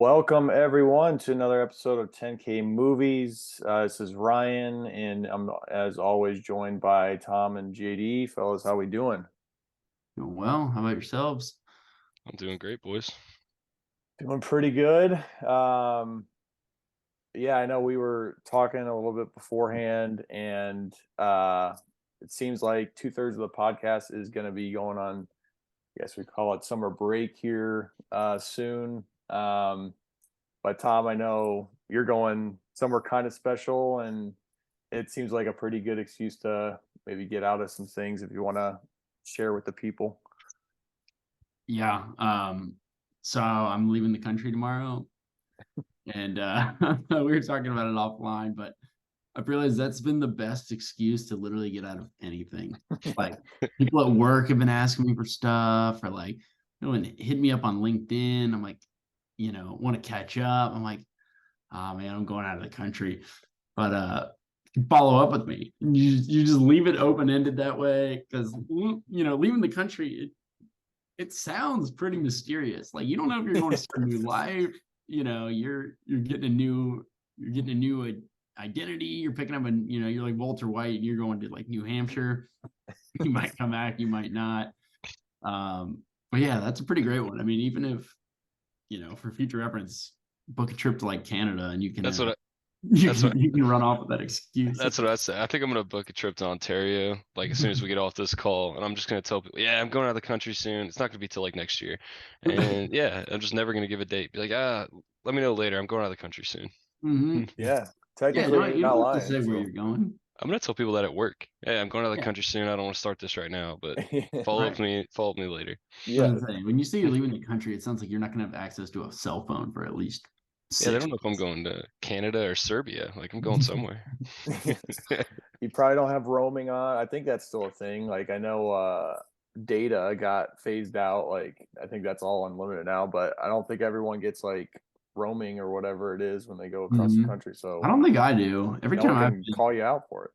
Welcome everyone to another episode of 10K Movies. This is Ryan, and I'm as always joined by Tom and JD. Fellas, how we doing? Doing well. How about yourselves? I'm doing great, boys. Doing pretty good. Yeah, I know we were talking a little bit beforehand, and it seems like 2/3 of the podcast is going to be going on. I guess we call it summer break here soon. But Tom, I know you're going somewhere kind of special, and it seems like a pretty good excuse to maybe get out of some things if you want to share with the people. Yeah. So I'm leaving the country tomorrow. And we were talking about it offline, but I've realized that's been the best excuse to literally get out of anything. Like people at work have been asking me for stuff or and hit me up on LinkedIn. I'm like, want to catch up. I'm like, oh man, I'm going out of the country. But follow up with me. You just leave it open-ended that way because leaving the country, it sounds pretty mysterious. Like you don't know if you're going to start a new life. You're getting a new identity. You're picking up you're like Walter White and you're going to like New Hampshire. You might come back, you might not. But yeah, that's a pretty great one. I mean, even if for future reference, book a trip to like Canada and you can you can run off with that excuse. That's what I say. I think I'm gonna book a trip to Ontario, like as soon as we get off this call, and I'm just gonna tell people, yeah, I'm going out of the country soon. It's not gonna be till like next year, and yeah, I'm just never gonna give a date. Be like, let me know later. I'm going out of the country soon. Mm-hmm. Yeah, technically, you not don't have to lying. say where So. you're going. I'm gonna tell people that at work. Hey, I'm going out of the country soon. I don't want to start this right now, but follow up me later. Yeah, When you say you're leaving the country, it sounds like you're not gonna have access to a cell phone for at least Yeah, they 6 don't know if I'm months. going to Canada or Serbia. Like I'm going somewhere. you probably don't have roaming on. I think that's still a thing. Like I know data got phased out. Like I think that's all unlimited now, but I don't think everyone gets like roaming or whatever it is when they go across the Mhm. country. I So don't think I do. Every no one time I've can call you out for it.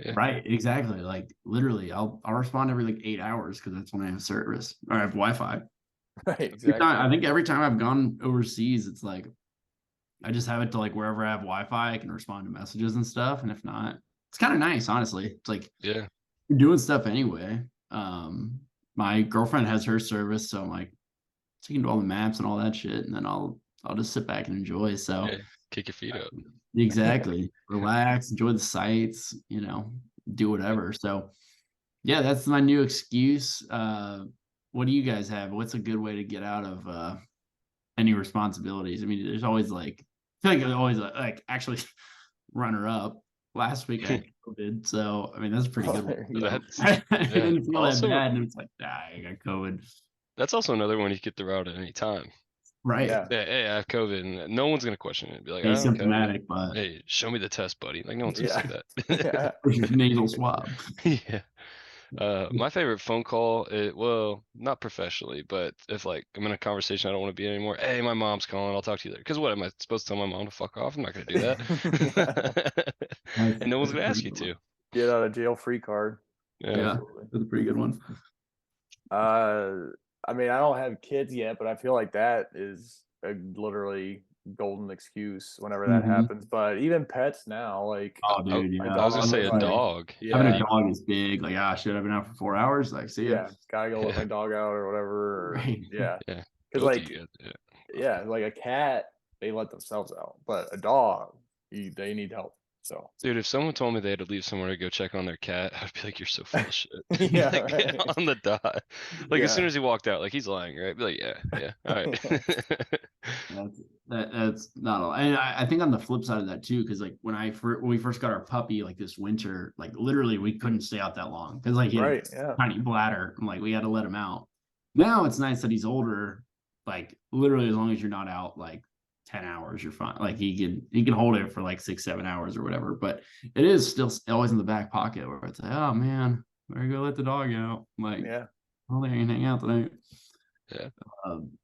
Yeah. right, exactly. Like literally, I'll respond every like 8 hours because that's when I have service or I have Wi-Fi. Right, exactly. I think every time I've gone overseas, it's like I just have it to like wherever I have Wi-Fi, I can respond to messages and stuff. And if not, it's kind of nice, honestly. It's like Yeah. you're doing stuff anyway. My girlfriend has her service, so I'm like taking to all the maps and all that shit, and then I'll just sit back and enjoy. So Yeah. Kick your feet up. exactly, relax, enjoy the sights, do whatever. So yeah, that's my new excuse. What do you guys have? What's a good way to get out of any responsibilities? I mean, there's always like I feel like there's always like actually runner up. Last week I had COVID, so I mean that's a pretty good one. I didn't feel that bad, and it's like, I got COVID. That's also another one you could throw out at any time. Right. Yeah. Hey, I have COVID, and no one's gonna question it. Be like, oh, okay. Asymptomatic, but Hey, show me the test, buddy. Like no one's gonna say that. Yeah. versus nasal swab. Yeah. My favorite phone call, well, not professionally, but if like I'm in a conversation I don't want to be in anymore. Hey, my mom's calling. I'll talk to you later. Because what am I supposed to tell my mom to fuck off? I'm not gonna do that. And no one's gonna ask you to. Get out of jail free card. Yeah, that's a pretty good one. I mean, I don't have kids yet, but I feel like that is a literally golden excuse whenever that happens. But even pets now, like oh, dude, yeah. I was gonna say a dog. Yeah. Having a dog is big. Like, should I've been out for 4 hours? Like, see ya. Yeah, gotta go let my dog out or whatever. Or, Right. Yeah, Yeah. because like, like a cat, they let themselves out, but a dog, they need help. So, dude, if someone told me they had to leave somewhere to go check on their cat, I'd be like, "You're so full of shit." Yeah, like, right. on the dot. Like as soon as he walked out, like he's lying, right? Be like, yeah, all right. That's not all. And I think on the flip side of that too, because like when we first got our puppy, like this winter, like literally we couldn't stay out that long because like he had a tiny bladder. And like we had to let him out. Now it's nice that he's older. Like literally, as long as you're not out like 10 hours, you're fine. Like he can hold it for like 6-7 hours or whatever. But it is still always in the back pocket where it's like, oh man, better go let the dog out. Like, yeah, oh, they ain't hang out tonight. Yeah.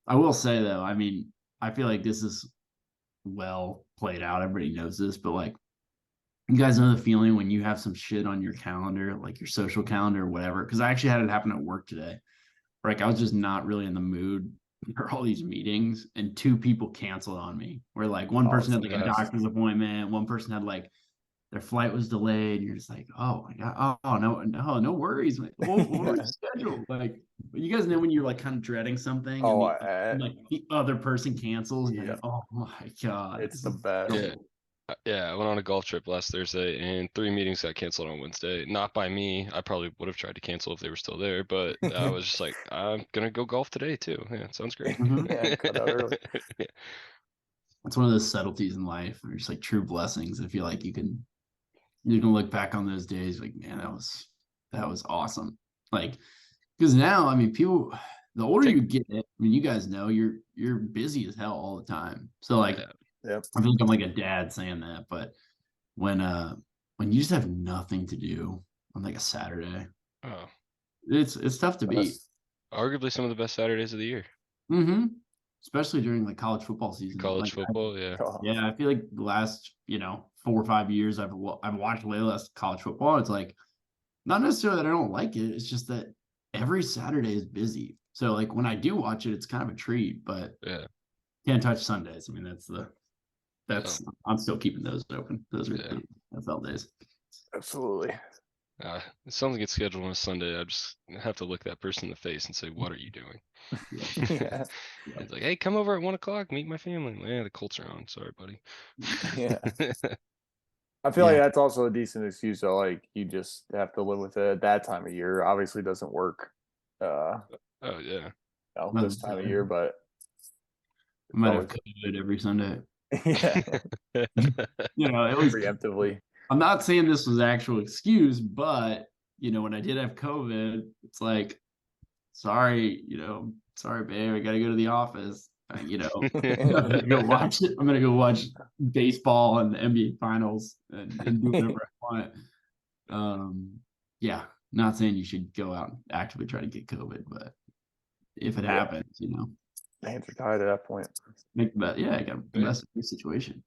I will say though, I mean, I feel like this is well played out. Everybody knows this, but like, you guys know the feeling when you have some shit on your calendar, like your social calendar or whatever. Because I actually had it happen at work today. Like I was just not really in the mood there are all these meetings and 2 people canceled on me. Where like one Oh, person it's had the like a best. doctor's appointment, one person had like their flight was delayed. And you're just like, oh my god, oh no worries. We'll reschedule. Like you guys know when you're like kind of dreading something and, Oh, like the other person cancels and you're yeah. like, oh my god, It's this the is best. Yeah. Yeah, I went on a golf trip last Thursday and 3 meetings got canceled on Wednesday. Not by me. I probably would have tried to cancel if they were still there, but I was just like, I'm gonna go golf today too. Yeah, sounds great. Mhm. Yeah, cut out early. Yeah. It's one of those subtleties in life. They're just like true blessings. I feel like you can look back on those days like, man, that was awesome. Like, because now, I mean, people, the older Take- you get, I mean, you guys know you're busy as hell all the time. So like, Yeah. Yep. I feel like I'm like a dad saying that, but when you just have nothing to do on like a Saturday, Oh, it's tough to beat. Best. arguably some of the best Saturdays of the year. Mm-hmm. Especially during like college football season. College Like, football, yeah. Oh, yeah, I feel like the last 4 or 5 years I've watched way less college football. It's like not necessarily that I don't like it. It's just that every Saturday is busy. So like when I do watch it, it's kind of a treat, but Yeah. can't touch Sundays. I mean, Oh, I'm still keeping those open. Those are yeah. the NFL days. absolutely. If something gets scheduled on a Sunday, I just have to look that person in the face and say, "What are you doing?" Yeah. It's like, "Hey, come over at 1 o'clock, meet my family." Yeah, the Colts are on. Sorry, buddy. Yeah. I feel like Yeah. that's also a decent excuse though. Like you just have to live with it at that time of year. Obviously doesn't work Oh yeah. this time of year, but I might have always COVID every Sunday. yeah, It was. preemptively. I'm not saying this was actual excuse, but when I did have COVID, it's like, sorry, sorry, babe, I got to go to the office. I'm gonna go watch it. I'm gonna go watch baseball and the NBA finals and do whatever I want. Yeah, not saying you should go out and actively try to get COVID, but if it Yeah. happens, Hands are tied at that point. make the best. Yeah, I got the Yeah. best of the situation.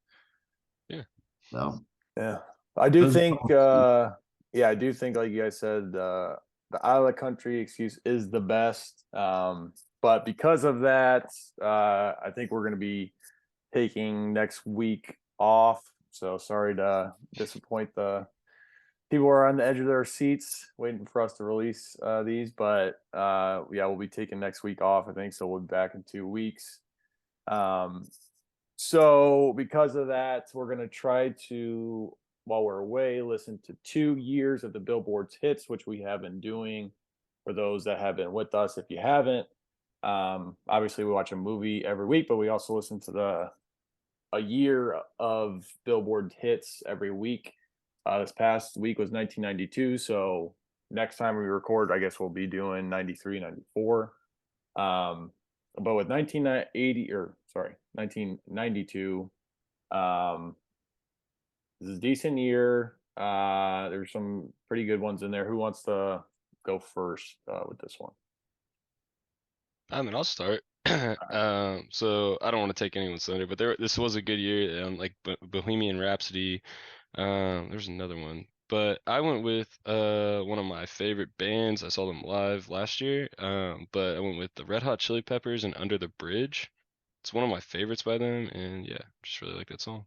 Yeah. So Yeah. I do Those- think I do think like you guys said, the out of the country excuse is the best. But because of that, I think we're gonna be taking next week off. So sorry to disappoint the people who are on the edge of their seats waiting for us to release these. But yeah, we'll be taking next week off, I think. So we'll be back in 2 weeks. So because of that, we're gonna try to, while we're away, listen to 2 years of the Billboard's hits, which we have been doing for those that have been with us. If you haven't, obviously we watch a movie every week, but we also listen to a year of Billboard hits every week. This past week was 1992, so next time we record, I guess we'll be doing 93, 94. But with 1992, this is a decent year. There's some pretty good ones in there. Who wants to go first with this one? I mean, I'll start. So I don't want to take anyone's thunder, but this was a good year. Like Bohemian Rhapsody. There's another one, but I went with one of my favorite bands. I saw them live last year. But I went with the Red Hot Chili Peppers and Under the Bridge. It's one of my favorites by them, and yeah, just really like that song.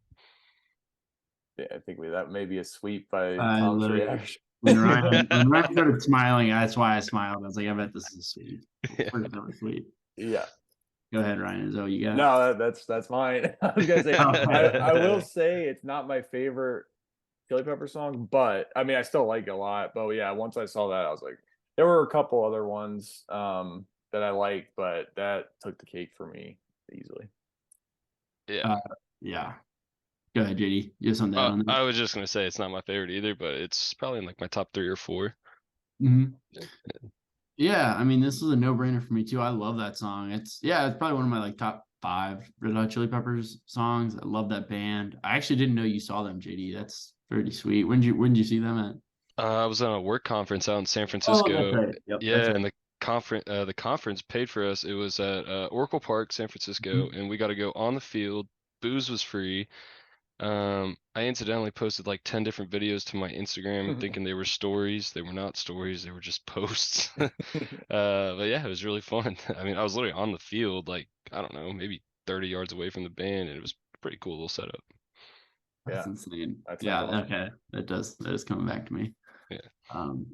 Yeah, I think that may be a sweep by I Tom's literally, reaction. when Ryan started smiling, that's why I smiled. I was like, I bet this is sweet. Yeah. First ever sweet. Yeah. Go ahead, Ryan. Is that what you got? No, that's mine. I was gonna say I will say it's not my favorite Chili Pepper song, but I mean I still like it a lot. But yeah, once I saw that, I was like, there were a couple other ones that I liked, but that took the cake for me easily. Yeah. Yeah. Go ahead, JD. You have something to add on that? I was just gonna say it's not my favorite either, but it's probably in like my top 3 or 4. Mhm. Yeah, I mean, this is a no-brainer for me too. I love that song. It's probably one of my like top 5 Red Hot Chili Peppers songs. I love that band. I actually didn't know you saw them, JD. That's pretty sweet. When did you see them at? I was on a work conference out in San Oh, Francisco. that's right. Yep, Yeah, that's right. and the conference paid for us. It was at Oracle Park, San Francisco, and we got to go on the field. Booze was free. I incidentally posted like 10 different videos to my Instagram thinking they were stories. They were not stories, they were just posts. But yeah, it was really fun. I mean, I was literally on the field, like, I don't know, maybe 30 yards away from the band, and it was a pretty cool little setup. That's Yeah, insane. that Yeah, sounds awesome. okay. That is coming back to me. Yeah.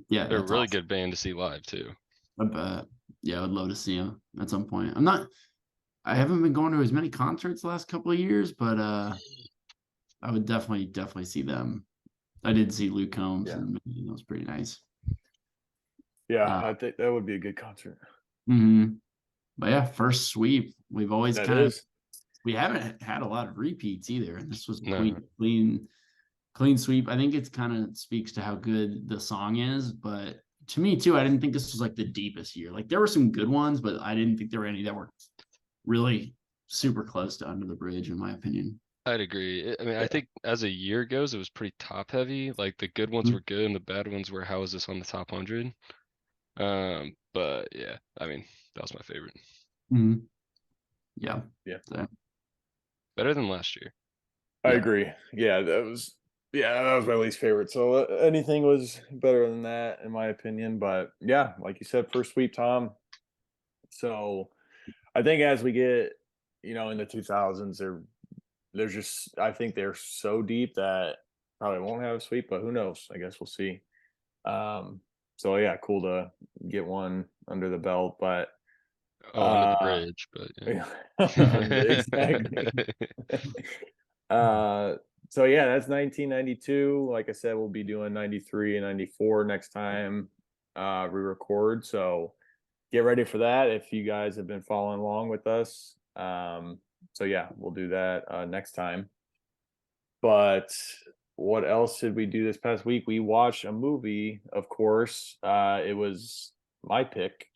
Yeah, They're a that's really awesome. good band to see live too. I bet. Yeah, I would love to see him at some point. I haven't been going to as many concerts the last couple of years, but I would definitely see them. I did see Luke Combs, Yeah. and it was pretty nice. Yeah, Uh, I think that would be a good concert. mhm. But yeah, first sweep. We've always That kind of is. we haven't had a lot of repeats either, and this was a No, clean sweep. I think it's kind of speaks to how good the song is, but to me too, I didn't think this was like the deepest year. Like there were some good ones, but I didn't think there were any that were really super close to Under the Bridge, in my opinion. I'd agree. I mean, I Yeah. think as a year goes, it was pretty top heavy. Like the good ones Mhm. were good and the bad ones were how is this on the top 100? But yeah, I mean, that was my favorite. Mhm. Yeah. Yeah. So, Better than last year. I yeah. agree. That was my least favorite. So anything was better than that in my opinion. But yeah, like you said, first sweep, Tom. So I think as we get, in the 2000s, there's just I think they're so deep that probably won't have a sweep, but who knows? I guess we'll see. Um, so yeah, cool to get one under the belt, but Oh, under the uh, bridge, but yeah, exactly. yeah. uh, so yeah, that's 1992. Like I said, we'll be doing 93 and 94 next time we record. So get ready for that if you guys have been following along with us. So yeah, we'll do that next time. But what else did we do this past week? We watched a movie, of course. It was my pick.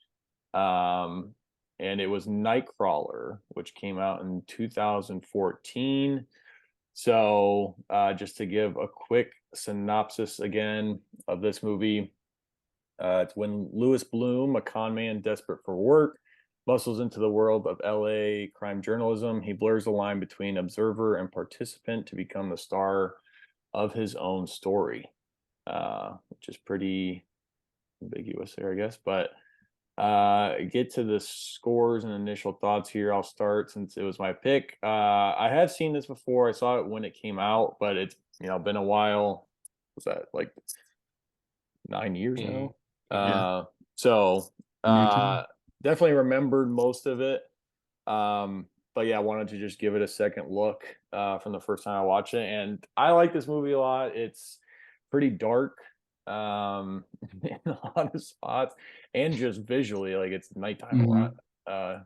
Um, and it was Nightcrawler, which came out in 2014. So, just to give a quick synopsis again of this movie, it's when Lewis Bloom, a con man desperate for work, bustles into the world of LA crime journalism. He blurs the line between observer and participant to become the star of his own story, which is pretty ambiguous there, I guess. But get to the scores and initial thoughts here. I'll start since it was my pick. I have seen this before. I saw it when it came out, but it's been a while. Was that like 9 years Mm, now? Yeah. Uh, so 19. definitely remembered most of it. But yeah, I wanted to just give it a second look from the first time I watched it, and I like this movie a lot. It's pretty dark in a lot of spots, and just visually, like it's nighttime a lot, Mhm. uh,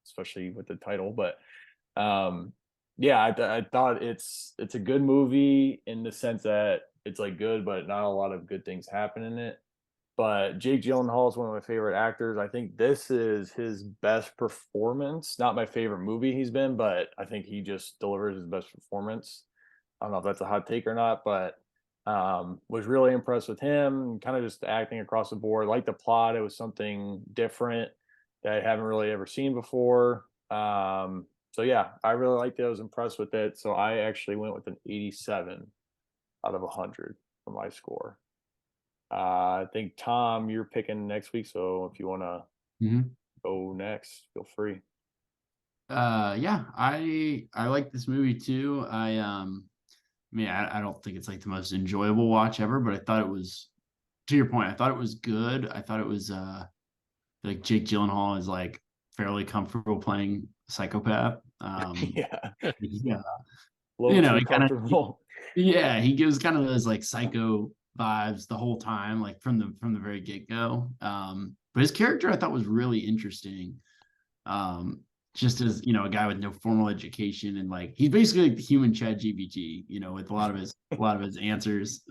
especially with the title. But um, yeah, I thought it's a good movie in the sense that it's like good, but not a lot of good things happen in it. But Jake Gyllenhaal is one of my favorite actors. I think this is his best performance. Not my favorite movie he's been, but I think he just delivers his best performance. I don't know if that's a hot take or not, but was really impressed with him. Kind of just acting across the board. Like the plot, it was something different that I haven't really ever seen before. So yeah, I really liked it. I was impressed with it. So I actually went with an 87 out of 100 for my score. I think Tom, you're picking next week, so if you want to Mhm. go next, feel free. Yeah, I like this movie too. I mean, I don't think it's like the most enjoyable watch ever, but I thought it was, to your point, I thought it was good. I thought it was like Jake Gyllenhaal is like fairly comfortable playing psychopath. Yeah, a Yeah, little too he kind of comfortable. yeah, he gives kind of those like psycho vibes the whole time, like from the very get-go. But his character I thought was really interesting. Um, just as a guy with no formal education, and like he's basically like the human Chat GPT, with a lot of his answers.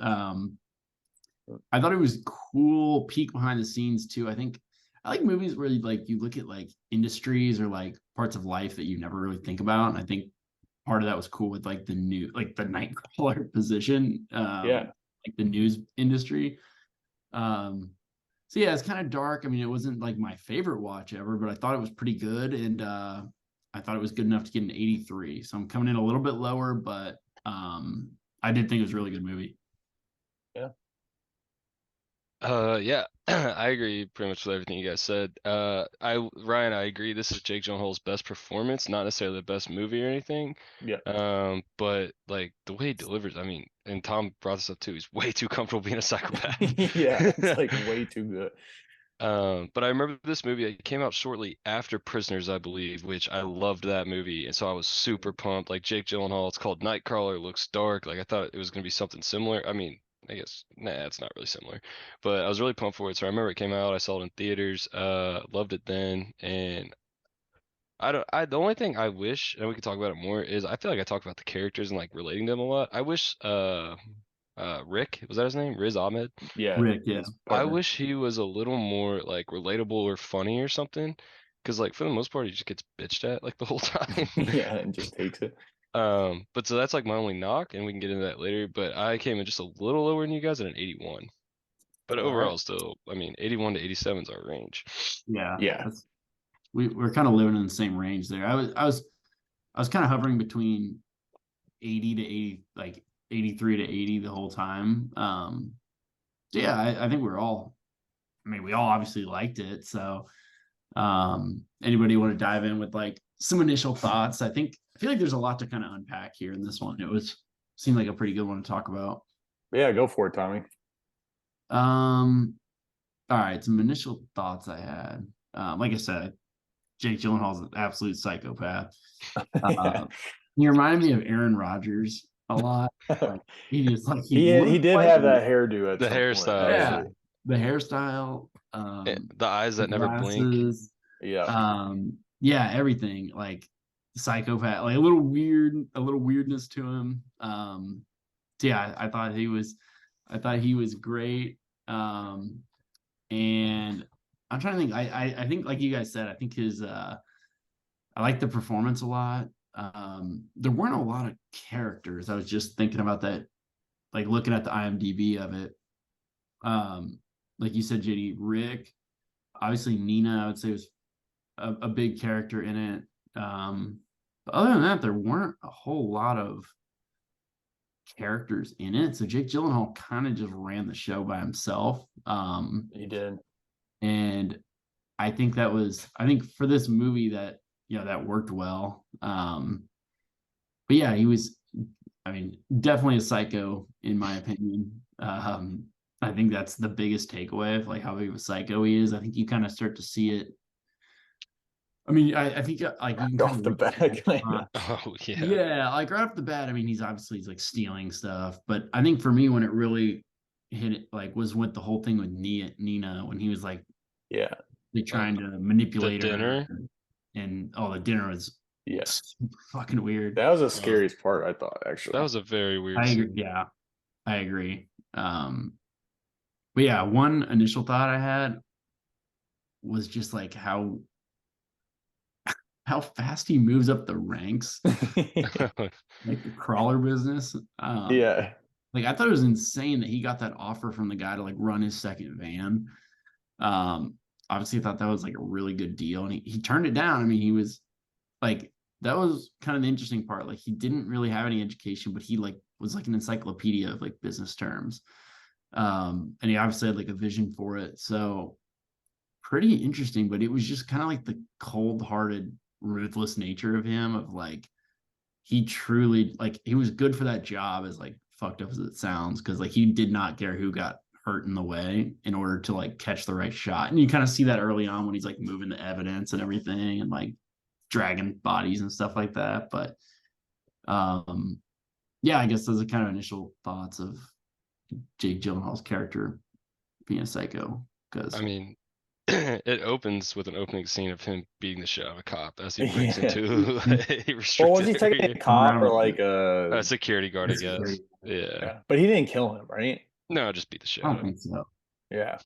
I thought it was cool peek behind the scenes too. I think I like movies where you look at like industries or like parts of life that you never really think about. And I think part of that was cool with like the Nightcrawler position, Yeah, like the news industry. Um, so yeah, it's kind of dark. I mean, it wasn't like my favorite watch ever, but I thought it was pretty good, and I thought it was good enough to get an 83. So I'm coming in a little bit lower, but I did think it was a really good movie. Yeah, I agree pretty much with everything you guys said. Ryan, I agree. This is Jake Gyllenhaal's best performance, not necessarily the best movie or anything. Yeah. But like the way he delivers, I mean, and Tom brought this up too. He's way too comfortable being a psychopath. Yeah, it's like way too good. But I remember this movie. It came out shortly after Prisoners, I believe, which I loved that movie, and so I was super pumped. Like Jake Gyllenhaal, it's called Nightcrawler. Looks dark. Like I thought it was gonna be something similar. I mean, I guess it's not really similar, but I was really pumped for it. So I remember it came out. I saw it in theaters. Loved it then, and I don't. The only thing I wish, and we could talk about it more, is I feel like I talk about the characters and like relating to them a lot. I wish Rick, was that his name? Riz Ahmed. Yeah. Rick, yeah. his I partner. wish he was a little more like relatable or funny or something. Cause like for the most part he just gets bitched at like the whole time. Yeah, and just takes it. But so that's like my only knock, and we can get into that later. But I came in just a little lower than you guys at an 81. But All overall, right. still, I mean, 81 to 87 is our range. Yeah. Yeah. We're kind of living in the same range there. I was kind of hovering between 80 to 80, like 83 to 80 the whole time. So yeah, I think we all obviously liked it. So anybody want to dive in with like some initial thoughts? I feel like there's a lot to kind of unpack here in this one. Seemed like a pretty good one to talk about. Yeah, go for it, Tommy. All right, some initial thoughts I had. Like I said, Jake Gyllenhaal's an absolute psychopath. He reminded me of Aaron Rodgers a lot. Like he just like he looked did like have him. that hairdo at The some hairstyle, point. Yeah, Actually. the hairstyle, The eyes that never blink. glasses, Yeah. yeah, everything like psychopath, like a little weirdness to him. So yeah, I thought he was great. And I'm trying to think. I think like you guys said, I think his I like the performance a lot. There weren't a lot of characters. I was just thinking about that, like looking at the IMDb of it. Like you said, JD, Rick, obviously Nina, I would say was a big character in it. But other than that, there weren't a whole lot of characters in it. So Jake Gyllenhaal kind of just ran the show by himself. He did. And I think for this movie that worked well. But yeah, he was, I mean, definitely a psycho in my opinion. I think that's the biggest takeaway of like how big of a psycho he is. I think you kind of start to see it. I mean, I think like you can Off the bat. Oh yeah. Yeah, like right off the bat, I mean, he's like stealing stuff. But I think for me, when it really hit it, like was with the whole thing with Nina, when he was like, Yeah. they trying to manipulate The her. dinner. And the dinner was super fucking weird. That was the scariest part, I thought, actually. That was a very weird scene. Yeah, I agree. But yeah, one initial thought I had was just like how fast he moves up the ranks, like the crawler business. Yeah. Like I thought it was insane that he got that offer from the guy to like run his second van. Obviously I thought that was like a really good deal, and he turned it down. I mean, he was like, that was kind of the interesting part. Like he didn't really have any education, but he like was like an encyclopedia of like business terms. And he obviously had like a vision for it. So pretty interesting, but it was just kind of like the cold-hearted, ruthless nature of him, of like he truly, like, he was good for that job, as like fucked up as it sounds, because like he did not care who got hurt in the way in order to like catch the right shot. And you kind of see that early on when he's like moving the evidence and everything and like dragging bodies and stuff like that. But yeah, I guess those are kind of initial thoughts of Jake Gyllenhaal's character being a psycho. Because I mean, it opens with an opening scene of him beating the shit out of a cop as he breaks into a restricted Well, was he taking area. a cop or like A security guard, I guess. Security. Yeah. But he didn't kill him, right? No, just beat the shit I out don't of him. think so. Yeah.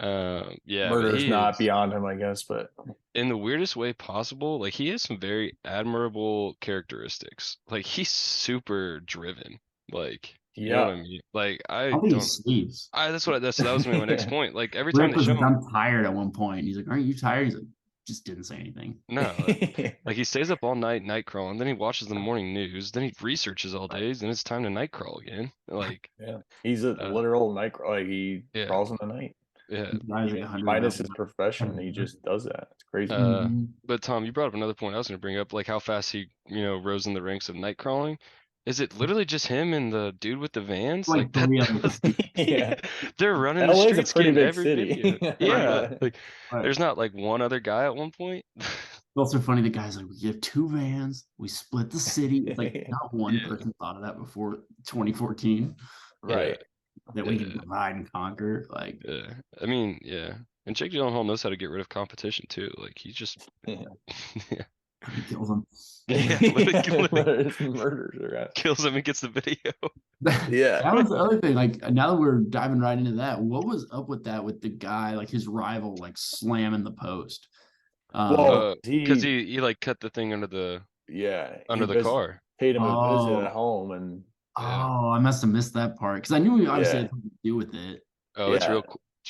Yeah, but Murder's he not is, beyond him, I guess, but in the weirdest way possible, like he has some very admirable characteristics. Like he's super driven. Like, you know what I mean? Like I think he don't sleeps. that was my next Yeah. point. Like every time Rick they was show like, him, I'm tired at one point. He's like, aren't you tired? He's like, just didn't say anything. No, like he stays up all night crawling, then he watches the morning news, then he researches all day, then it's time to night crawl again. Like, Yeah, he's a literal Nightcrawler. Like he yeah. crawls in the night. yeah. He drives like 100 Minus miles his an hour. profession, he just does that. It's crazy. But Tom, you brought up another point I was going to bring up, like how fast he, rose in the ranks of night crawling. Is it literally just him and the dude with the vans? Like that, 3 that other was, Yeah. they're running the LA is a streets pretty getting big every city. video. Yeah, like Right. there's not like one other guy at one point. It's also funny. The guy's like, we have 2 vans. We split the city. It's like not one person thought of that before 2014. Right. That we can divide and conquer. Like, Yeah, I mean, yeah. And Jake Gyllenhaal knows how to get rid of competition too. Like he just, Yeah. he kills them. yeah, Murders are out. kills him and gets the video. Yeah. That was the other thing. Like now that we're diving right into that, what was up with that with the guy, like his rival, like slamming the post? Well, Because he like cut the thing under the car. Paid him a visit Oh. at home, and I must have missed that part because I knew he obviously Yeah. had something to do with it. Oh, it's Yeah.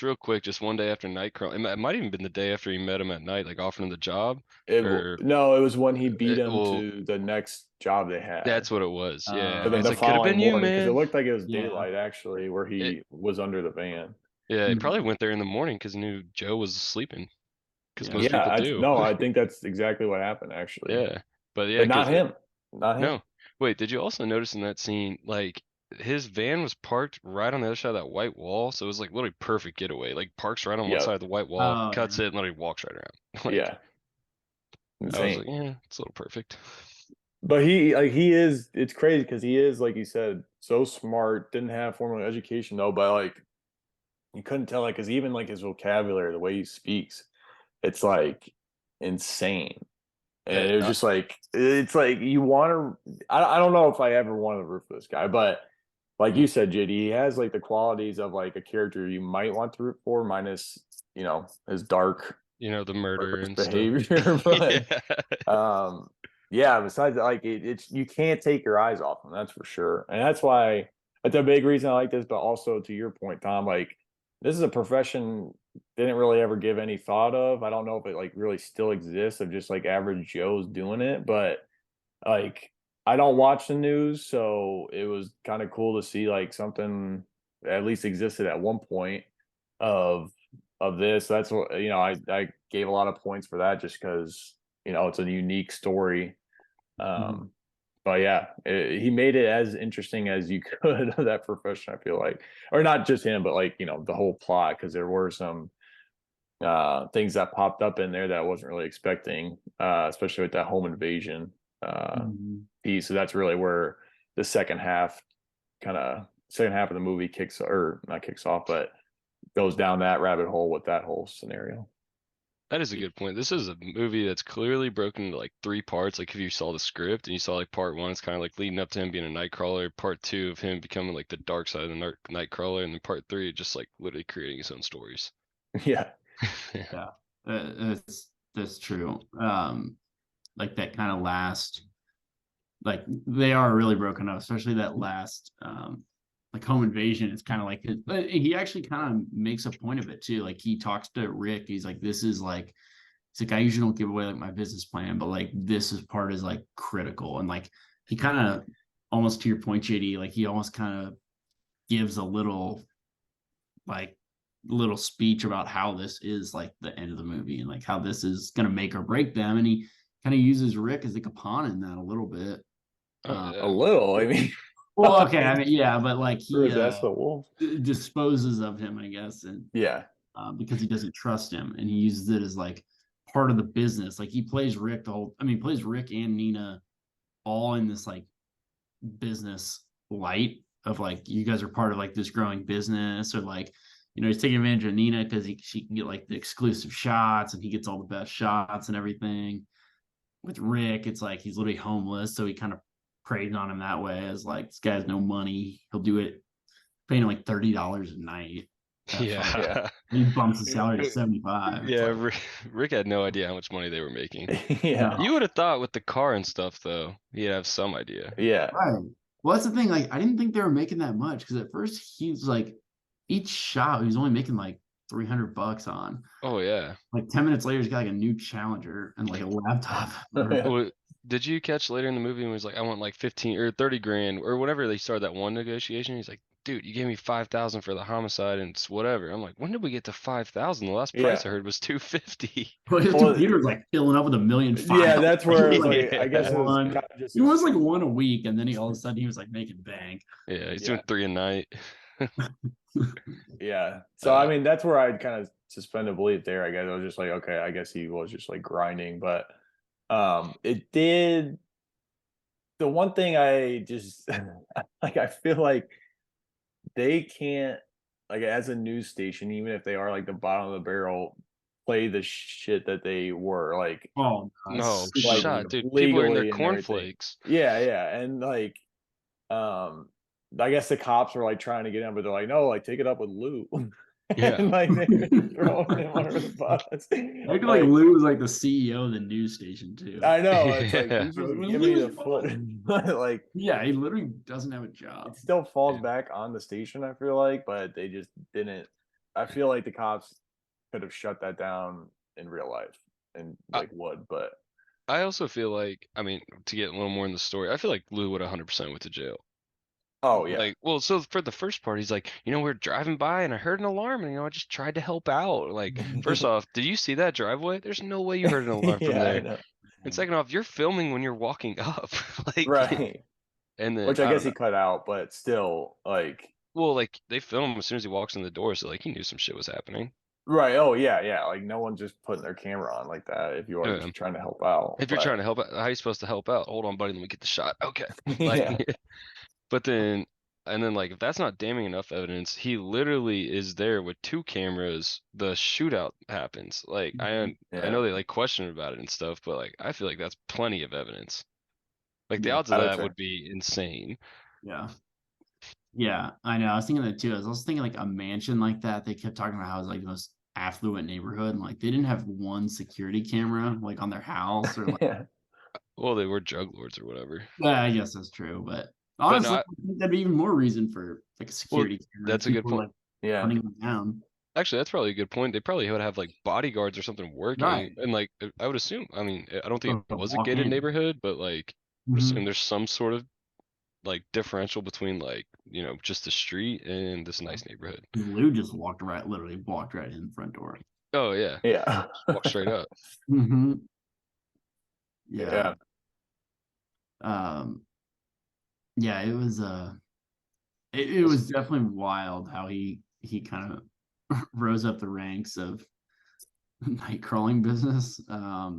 real quick. Just one day after Nightcrawler, it might even been the day after he met him at night, like offering him the job. no, it was when he beat him well, to the next job they had. That's what it was. Yeah, But then it's the like could have following been you, morning, because it man. looked like it was Yeah. daylight actually, where he was under the van. Yeah, he probably went there in the morning because he knew Joe was sleeping. Because most people do. No, I think that's exactly what happened actually. Yeah, but yeah, But not him. Not him. No, wait. Did you also notice in that scene, like his van was parked right on the other side of that white wall, so it was like literally perfect getaway. Like parks right on one Yep. side of the white wall, Oh, cuts it, and literally walks right around. Like, Yeah. I was Insane. like, yeah, it's a little perfect. But it's crazy because he is, like you said, so smart, didn't have formal education though, but like you couldn't tell, like, because even like his vocabulary, the way he speaks, it's like insane. And it was just like, it's like you want to, I don't know if I ever wanted to root for this guy, but like you said, JD, he has like the qualities of like a character you might want to root for, minus, his dark, the murder and behavior. stuff. But besides that, like it's you can't take your eyes off him, that's for sure. And that's a big reason I like this. But also to your point, Tom, like this is a profession didn't really ever give any thought of. I don't know if it like really still exists of just like average Joes doing it, but like I don't watch the news, so it was kind of cool to see like something at least existed at one point of this. That's what I gave a lot of points for that just because it's a unique story. But yeah, he made it as interesting as you could of that profession, I feel like. Or not just him, but like the whole plot, because there were some things that popped up in there that I wasn't really expecting, especially with that home invasion piece. So that's really where the second half of the movie not kicks off, but goes down that rabbit hole with that whole scenario. That is a good point. This is a movie that's clearly broken into like 3 parts. Like if you saw the script and you saw like part 1, it's kind of like leading up to him being a Nightcrawler. Part 2 of him becoming like the dark side of the Nightcrawler, and then part 3 just like literally creating his own stories. Yeah. Yeah, that's true. Like that kind of last, like they are really broken up, especially that last like home invasion. It's kind of like he actually kind of makes a point of it too. Like he talks to Rick, he's like, this is like, he's like, I usually don't give away like my business plan, but like this part is like critical. And like he kind of, almost to your point, JD, like he almost kind of gives a little speech about how this is like the end of the movie and like how this is going to make or break them. And he kind of uses Rick as like a pawn in that a little bit. A little, I mean. Well, okay, I mean, yeah, but like he that's the wolf. disposes of him, I guess, and because he doesn't trust him, and he uses it as like part of the business. Like he plays Rick he plays Rick and Nina all in this like business light of like, you guys are part of like this growing business, or like, he's taking advantage of Nina because she can get like the exclusive shots, and he gets all the best shots and everything. With Rick, it's like he's literally homeless, so he kind of preys on him that way as like, this guy has no money, he'll do it, paying him like $30 a night. Yeah. He bumps his salary to 75. Yeah, like, Rick had no idea how much money they were making. Yeah. You would have thought with the car and stuff though, he'd have some idea. Yeah. Right. Well, that's the thing. Like, I didn't think they were making that much, because at first he was like, each shot he was only making like $300 on. Oh yeah. Like 10 minutes later, he's got like a new Challenger and like a laptop. Did you catch later in the movie when he was like, I want like 15 or 30 grand or whatever they started that one negotiation? He's like, dude, you gave me 5,000 for the homicide and it's whatever. I'm like, when did we get to 5,000? The last price I heard was 250. Well, his computer was like filling up with 1,000,000 files. Yeah, that's where it's like, Yeah. I guess it was One. kind of just. He was like one a week, and then all of a sudden he was like making bank. Yeah, he's doing 3 a night. Yeah. So I mean, that's where I'd kind of suspended belief there. I guess I was just like, okay, I guess he was just like grinding, but it did. The one thing I just like, I feel like they can't, like, as a news station, even if they are like the bottom of the barrel, play the shit that they were like. Oh No, like, shot, dude. People are in their legally and everything. cornflakes. Yeah, and like, I guess the cops were like trying to get him, but they're like, no, like take it up with Lou. Yeah. And like they're throwing him under the bus. I feel like Lou was like the CEO of the news station too. I know. It's like, Yeah. he's just giving me the foot. Like, yeah, he literally doesn't have a job. it still falls back on the station, I feel like, but they just didn't. I feel like the cops could have shut that down in real life and like would, but I also feel like, I mean, to get a little more in the story, I feel like Lou would 100% went to jail. oh yeah. Like, well, so for the first part, he's like, we're driving by and I heard an alarm and, I just tried to help out. Like, first off, did you see that driveway? There's no way you heard an alarm from Yeah, I there. know. And second off, you're filming when you're walking up. Like, Right. and then, Which I guess don't he cut out, but still, like, know. Well, like, they film him as soon as he walks in the door, so, like, he knew some shit was happening. right. Oh yeah. Like, no one's just putting their camera on like that if you are Yeah. just trying to help out. If you're trying to help out, how are you supposed to help out? Hold on, buddy, let me get the shot. Okay. Like, Yeah. but then, and then, like, if that's not damning enough evidence, he literally is there with 2 cameras. The shootout happens. Like, I know they like question about it and stuff, but like, I feel like that's plenty of evidence. Like, the odds of that would be insane. Yeah, I know. I was thinking that too. I was also thinking like a mansion like that. They kept talking about how it's like the most affluent neighborhood, and like they didn't have one security camera like on their house or like. Yeah. Well, they were drug lords or whatever. Yeah, I guess that's true, but honestly, I think that'd be even more reason for like a security camera. That's a good point. Like, hunting them down. Actually, that's probably a good point. They probably would have like bodyguards or something working, and like I would assume. I mean, I don't think it was a gated neighborhood, but like, I would assume there's some sort of like differential between like just the street and this nice neighborhood. Lou just literally walked right in the front door. Oh yeah, Yeah. walk straight up. Yeah. Yeah, it was it was definitely wild how he kind of rose up the ranks of night crawling business. But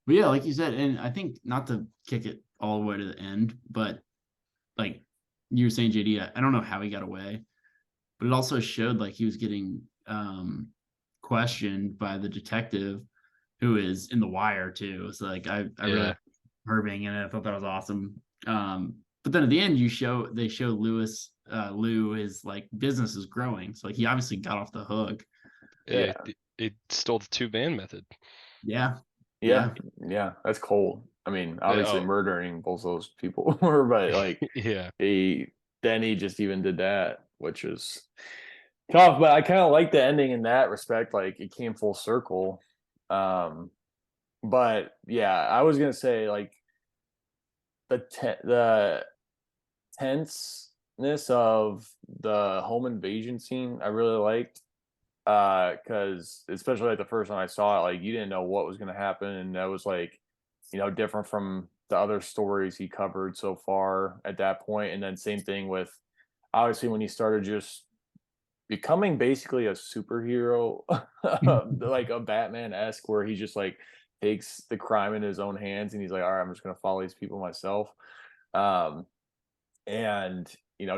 yeah, like you said, and I think not to kick it all the way to the end, but like you were saying, JD, I don't know how he got away, but it also showed like he was getting questioned by the detective who is in The Wire too. So like I really liked her being in it. I thought that was awesome. But then at the end they show Lou, his like business is growing. So like he obviously got off the hook. Yeah. It stole the 2-band method. Yeah. That's cold. I mean, obviously murdering both those people were, but like, he just even did that, which is tough. But I kind of like the ending in that respect. Like, it came full circle. But yeah, I was gonna say like the tenseness of the home invasion scene I really liked, because especially like the first time I saw it, like you didn't know what was gonna happen, and that was like different from the other stories he covered so far at that point. And then same thing with obviously when he started just becoming basically a superhero, like a Batman-esque, where he just like takes the crime in his own hands and he's like, all right, I'm just gonna follow these people myself. And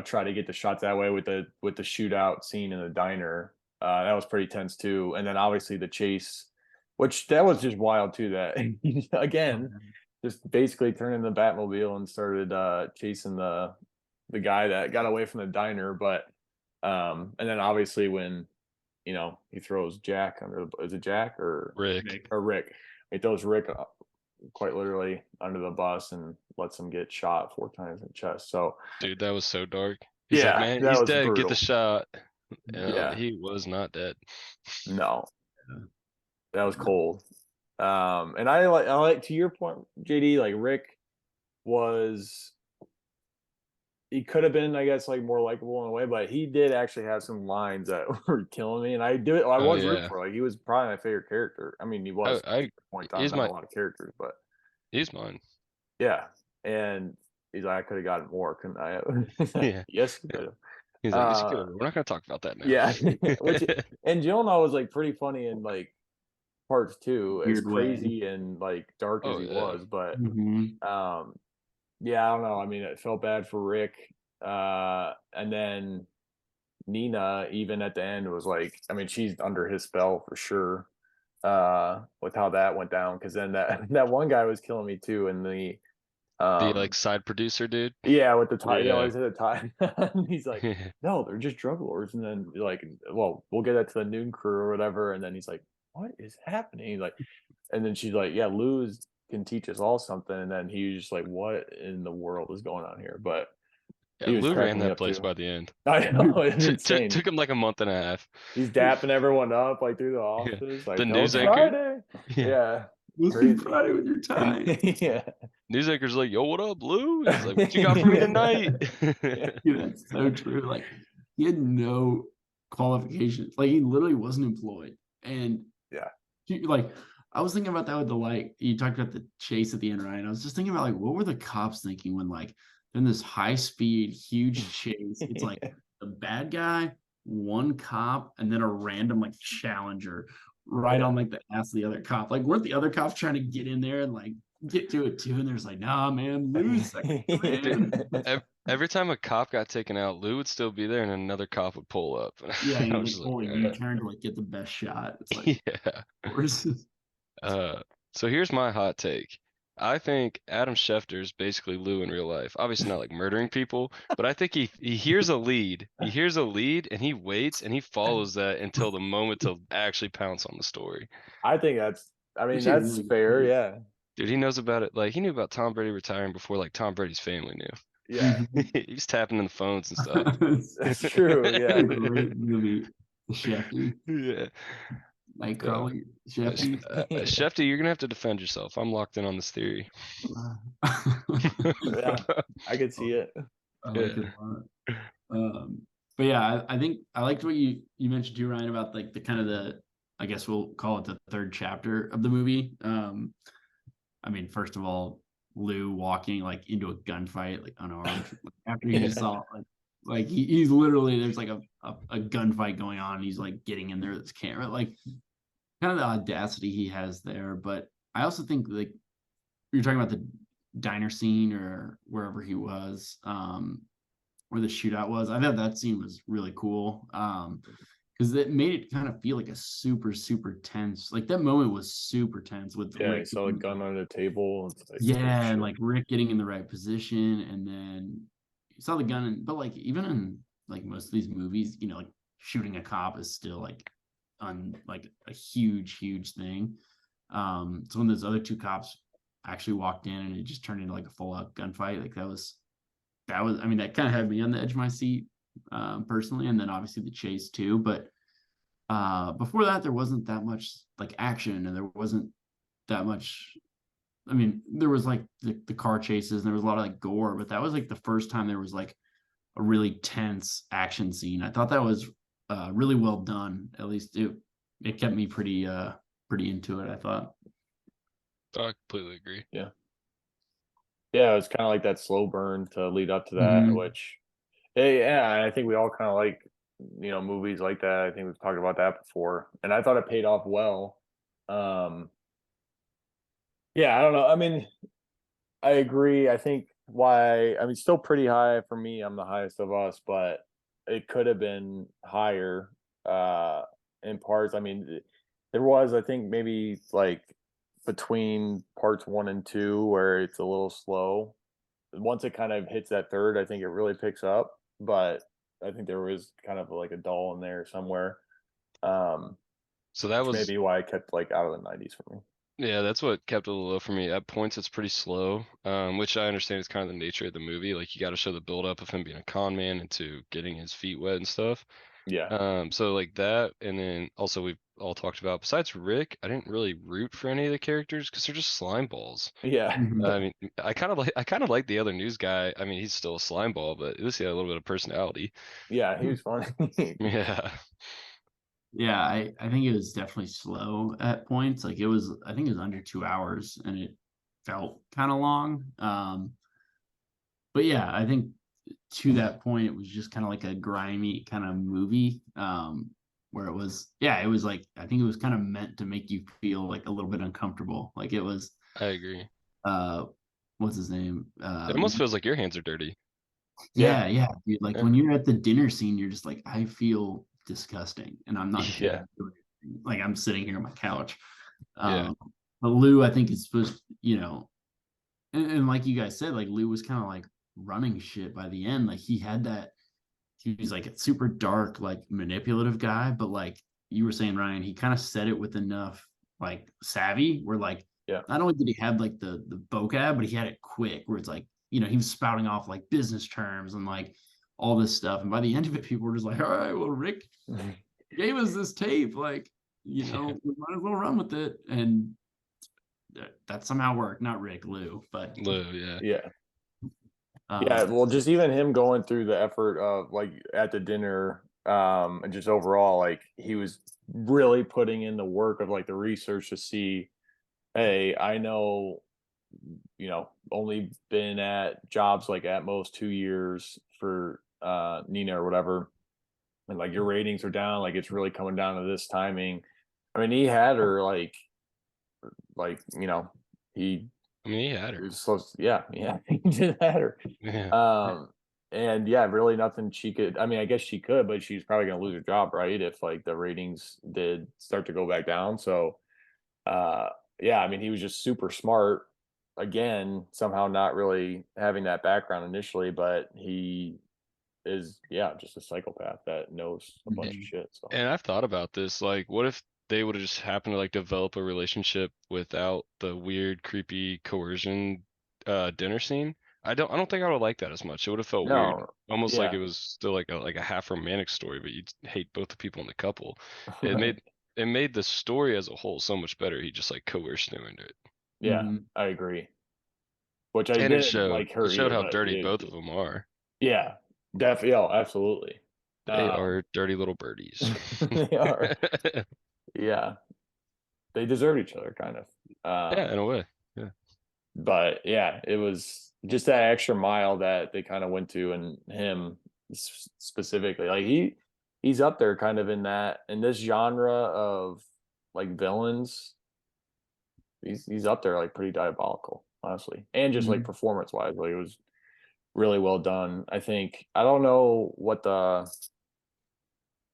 try to get the shots that way with the shootout scene in the diner. That was pretty tense too. And then obviously the chase, which that was just wild too, that again just basically turned in the Batmobile and started chasing the guy that got away from the diner. But and then obviously when he throws Jack under is it Jack or Rick, he throws Rick quite literally under the bus and lets him get shot 4 times in the chest. So dude, that was so dark. He's like, man, he's dead. Brutal. Get the shot. Yeah. He was not dead. No, Yeah. that was cold. And I like to your point, JD. Like Rick was, he could have been, I guess, like more likable in a way, but he did actually have some lines that were killing me, and I Oh was rooting yeah. for. Like he was probably my favorite character. I mean, he was at I a point in time, he's not a my lot of characters, but he's mine. yeah. And he's like, I could have gotten more, couldn't I? Yeah. Yes, you could have. He's like, yes, you could. We're not gonna talk about that now. Yeah, which and Jonah was like pretty funny in like parts too, as Weird way. crazy and like dark as Oh he yeah. was. But Mhm. yeah, I don't know. I mean, it felt bad for Rick. And then Nina, even at the end, was like, I mean, she's under his spell for sure. With how that went down, because then that that one guy was killing me too, and the The like side producer dude. yeah, with the tie, you know, Yeah. he's at the tie. He's like, no, they're just drug lords. And then like, well, we'll get that to the noon crew or whatever. And then he's like, what is happening? He's like, and then she's like, yeah, Luz can teach us all something. And then he was just like, what in the world is going on here? But Yeah, he was Lou ran cracking me that up place too. by the end. I know, it's insane. Took him like a month and a half. He's dapping everyone up like through the Yeah. office, The like, no, news it's anchor. Friday. Yeah. Yeah, Listen, crazy. Friday with your time. Yeah. News anchor's like, yo, what up, Lou? He's like, what you got for me tonight? Yeah. Dude, that's so true. Like he had no qualifications. Like he literally wasn't employed. And Yeah. like I was thinking about that with the like you talked about the chase at the end, Ryan. I was just thinking about like what were the cops thinking when like in this high speed, huge chase, it's like the bad guy, one cop, and then a random like challenger right on like the ass of the other cop. Like weren't the other cops trying to get in there and like get to it too? And there's like, nah, man, lose second command. Every time a cop got taken out, Lou would still be there, and another cop would pull up. Yeah, I you was like just pull a like, U-turn to like get the best shot. It's like, yeah. of course. So here's my hot take. I think Adam Schefter's basically Lou in real life. Obviously not like murdering people, but I think he hears a lead. He hears a lead and he waits and he follows that until the moment to actually pounce on the story. I think that's, I mean, Actually, a that's really good fair. take. Yeah. Dude, he knows about it. Like he knew about Tom Brady retiring before like Tom Brady's family Yeah. knew. He's tapping in the phones and stuff. That's true. What Yeah. a great movie, The Shefty, Yeah. Nightcrawler, Shefty. Shefty, you're gonna have to defend yourself. I'm locked in on this theory. Yeah. I could see it. I like it a lot. But yeah, I think I liked what you mentioned too, Ryan, about like the kind of the I guess we'll call it the third chapter of the movie. I mean, first of all, Lou walking like into a gunfight, like unarmed, like, after he just saw like he's literally there's like a gunfight going on, and he's like getting in there with his camera, like kind of the audacity he has there. But I also think like you're talking about the diner scene or wherever he was, where the shootout was. I thought that scene was really cool. Because it made it kind of feel like a super tense. Like that moment was super tense with Yeah. Rick He saw the gun on the table. It's like, oh, yeah, and shit. like Rick getting in the right position, and then you saw the gun. But like even in like most of these movies, you know, like shooting a cop is still like like a huge thing. So when those other two cops actually walked in and it just turned into like a full out gunfight, like that was I mean that kind of had me on the edge of my seat personally, and then obviously the chase too. But before that, there wasn't that much like action, and there wasn't that much. I mean, there was like the car chases and there was a lot of like gore, but that was like the first time there was like a really tense action scene. I thought that was really well done. At least it kept me pretty into it, I thought. I completely agree. Yeah. Yeah. It's kind of like that slow burn to lead up to that, Mhm. which, yeah, I think we all kind of like, you know, movies like that. I think we've talked about that before, and I thought it paid off well. Um, yeah, I don't know. I mean, I agree. I think I mean, still pretty high for me. I'm the highest of us, but it could have been higher in parts. I mean, there was, I think, maybe like between parts one and two where it's a little slow. Once it kind of hits that third, I think it really picks up. But I think there was kind of like a dull in there somewhere, um, So that which may was be why I kept like out of the 90s for me. yeah, that's what kept it a little low for me. At points, it's pretty slow, which I understand is kind of the nature of the movie. Like you got to show the build up of him being a con man into getting his feet wet and stuff. Yeah. So like that, and then also we've all talked about, besides Rick, I didn't really root for any of the characters because they're just slime balls. Yeah. Mhm. I mean, I kind of like the other news guy. I mean, he's still a slime ball, but at least he had a little bit of personality. Yeah, he was funny. Yeah. Yeah, I think it was definitely slow at points. Like it was, I think it was under 2 hours, and it felt kind of long. But yeah, I think to that point, it was just kind of like a grimy kind of movie. Where it was, yeah, it was like I think it was kind of meant to make you feel like a little bit uncomfortable. Like it was, I agree. uh, what's his name? It almost feels like your hands are dirty. Yeah. Yeah, dude. Like Yeah. when you're at the dinner scene, you're just like, I feel disgusting, and I'm not Yeah. doing anything. Like I'm sitting here on my couch. Yeah. But Lou, I think is supposed, and like you guys said, like Lou was kind of like running shit by the end. Like he had that. He was like a super dark, like manipulative guy, but like you were saying, Ryan, he kind of said it with enough like savvy where like Yeah. not only did he have like the vocab, but he had it quick where it's like, he was spouting off like business terms and like all this stuff. And by the end of it, people were just like, all right, well, Rick gave us this tape. Like, Yeah. we might as well run with it. And that somehow worked. Not Rick, Lou, but Lou, yeah. Yeah. Yeah, um, well, just even him going through the effort of like at the dinner, and just overall, like he was really putting in the work of like the research to see, hey, I know, only been at jobs like at most 2 years for Nina or whatever, and like your ratings are down, like it's really coming down to this timing. I mean, he had her like he I mean, he had it her. was supposed yeah, he did had her. Yeah. And yeah, really nothing she could. I mean, I guess she could, but she's probably gonna lose her job, right? If like the ratings did start to go back down. So uh yeah, I mean, he was just super smart. Again, somehow not really having that background initially, but he is, yeah, just a psychopath that knows a bunch of mhm. shit. So And I've thought about this, like, what if they would have just happened to like develop a relationship without the weird, creepy coercion dinner scene? I don't think I would like that as much. It would have felt weird. no, Almost like yeah, it was still like a half romantic story, but you'd hate both the people in the couple. It right. made it made the story as a whole so much better. He just like coerced him into it. Yeah, Mhm. I agree. Which I And it didn't showed. like It her showed either, how but dirty both of them are. yeah, definitely. Oh, absolutely. They Um, are dirty little birdies. they are. Yeah, they deserve each other, kind of. Yeah, in a way. Yeah. But yeah, it was just that extra mile that they kind of went to, and him specifically, like he's up there, kind of in this genre of like villains. He's up there, like pretty diabolical, honestly, and just like Mhm. performance wise, like it was really well done. I don't know what the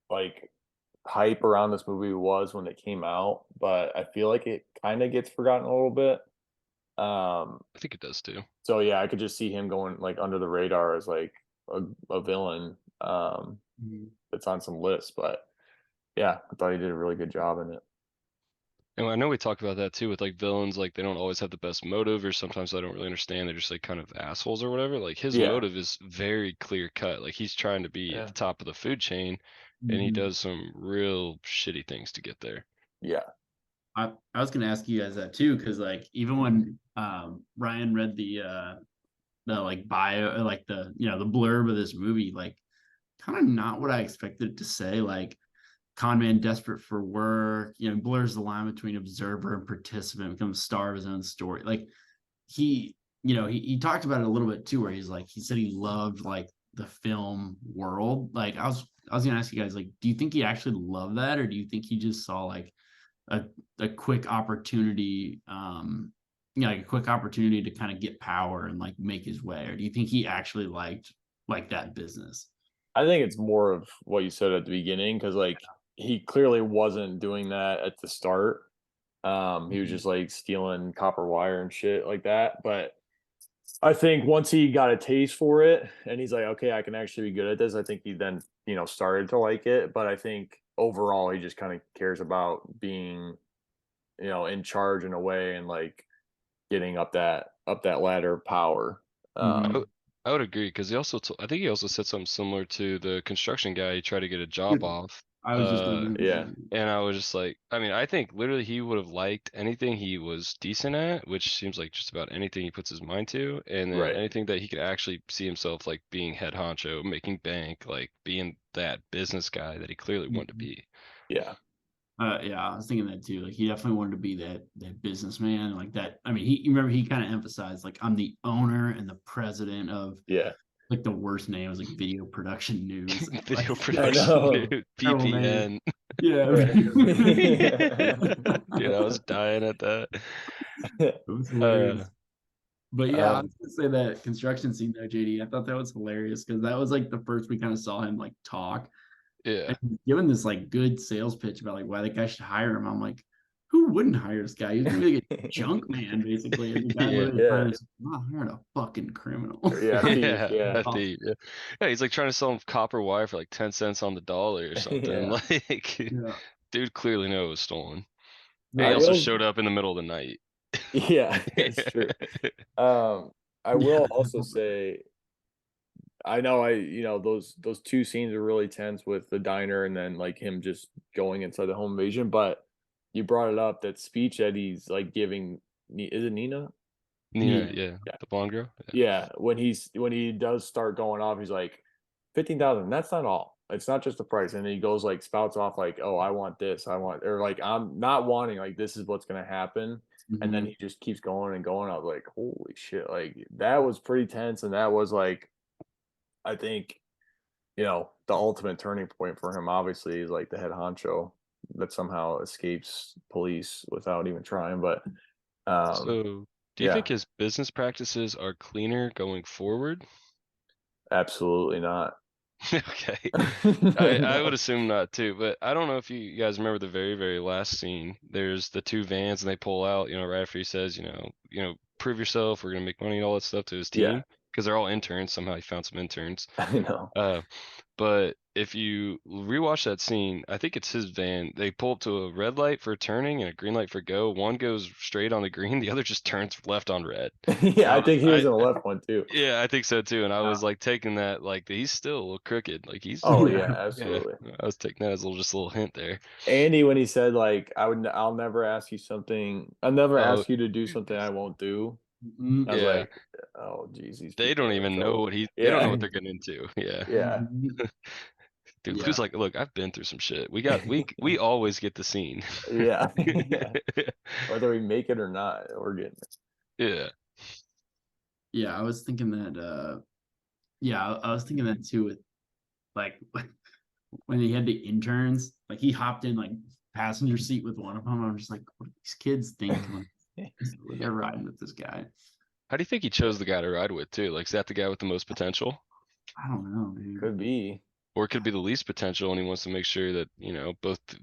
like hype around this movie was when it came out, but I feel like it kind of gets forgotten a little bit. Um, I think it does too. so yeah, I could just see him going like under the radar as like a villain Mhm. that's on some lists, but yeah, I thought he did a really good job in it. And I know we talk about that too with like villains, like they don't always have the best motive, or sometimes they don't really understand. They're just like kind of assholes or whatever. Like his Yeah, motive is very clear cut. Like he's trying to be at yeah, the top of the food chain, and he Mhm. does some real shitty things to get there. yeah, I was gonna ask you guys that too, because like even when Ryan read the like bio, like the blurb of this movie, like kind of not what I expected it to say. Like con man desperate for work, blurs the line between observer and participant, becomes star of his own story. Like he, he talked about it a little bit too, where he's like, he said he loved like the film world. Like I was gonna ask you guys, like, do you think he actually loved that, or do you think he just saw like a, a quick opportunity, like a quick opportunity to kind of get power and like make his way, or do you think he actually liked like that business? I think it's more of what you said at the beginning, because like he clearly wasn't doing that at the start. He was Mhm. just like stealing copper wire and shit like that. But I think once he got a taste for it and he's like, okay, I can actually be good at this, I think he then, started to like it. But I think overall he just kind of cares about being, in charge in a way, and like getting up that ladder of power. Mhm. I would agree because he also I think he also said something similar to the construction guy he tried to get a job off. I was just gonna Yeah. And I was just like, I mean, I think literally he would have liked anything he was decent at, which seems like just about anything he puts his mind to, and then Right. anything that he could actually see himself like being head honcho, making bank, like being that business guy that he clearly wanted to be. Yeah. Yeah, I was thinking that too. Like he definitely wanted to be that businessman, like that. I mean, he remember he kind of emphasized like I'm the owner and the president of Yeah. like the worst name was like Video Production News. Video Like, production, know. dude, terrible name. PPN. Yeah. Dude, I was dying at that. It was hilarious. But yeah, I Um, was gonna say that construction scene though, JD. I thought that was hilarious because that was like the first we kind of saw him like talk Yeah. and he's given this like good sales pitch about like why the guy should hire him. I'm like, who wouldn't hire this guy? He's gonna be like a junk man basically. And the guy Yeah. literally Yeah. trying to say, I'm not hiring a fucking criminal. Yeah, thief, Yeah, yeah. a thief. Yeah. Yeah, he's like trying to sell him copper wire for like 10 cents on the dollar or something. Yeah. Like, Yeah. dude clearly knew it was stolen. And No, he I it also will. was, showed up in the middle of the night. Yeah, that's true. I will also yeah. say, I know those two scenes are really tense with the diner and then like him just going inside the home invasion. But you brought it up, that speech that he's like giving. Is it Nina? Nina, Yeah. yeah, Yeah. the blonde girl. Yeah. Yeah, when he does start going off, he's like 15,000. That's not all. It's not just the price. And then he goes like spouts off like, oh, I want this, I want, or like I'm not wanting, like this is what's gonna happen. And then Mhm. he just keeps going and going. I was like, holy shit, like that was pretty tense, and that was like, I think, the ultimate turning point for him. Obviously, is like the head honcho that somehow escapes police without even trying. But So, do you yeah, think his business practices are cleaner going forward? absolutely not. Okay. I would No. assume not too, but I don't know if you guys remember the very, very last scene. There's the two vans and they pull out, right after he says, prove yourself, we're gonna make money, all that stuff to his Yeah, team. Because they're all interns. Somehow he found some interns. I know. Uh, but if you rewatch that scene, I think it's his van. They pull up to a red light for turning and a green light for go. One goes straight on the green, the other just turns left on red. And Yeah, I think he was I in the left one too. yeah, I think so too. And I Yeah. was like taking that like he's still a little crooked. Like he's Oh Yeah. yeah, yeah, absolutely. I was taking that as just a little hint there. Andy, when he said like, I'll never ask you something. I'll never Oh, ask you to do something I won't do. Mhm. I was yeah. like, oh geez, these They people don't are in even know trouble. what they don't know Yeah, what they're getting into. Yeah. yeah, Mhm. Dude, Yeah. Lou's like, look, I've been through some shit. We always get the scene. yeah, yeah. Whether we make it or not, we're getting it. Yeah. Yeah, I was thinking that I was thinking that too with like when he had the interns, like he hopped in like passenger seat with one of them. I'm just like, what do these kids think when they're riding with this guy? How do you think he chose the guy to ride with too? Like, is that the guy with the most potential? I don't know, dude. Could be. Or it could be the least potential and he wants to make sure that,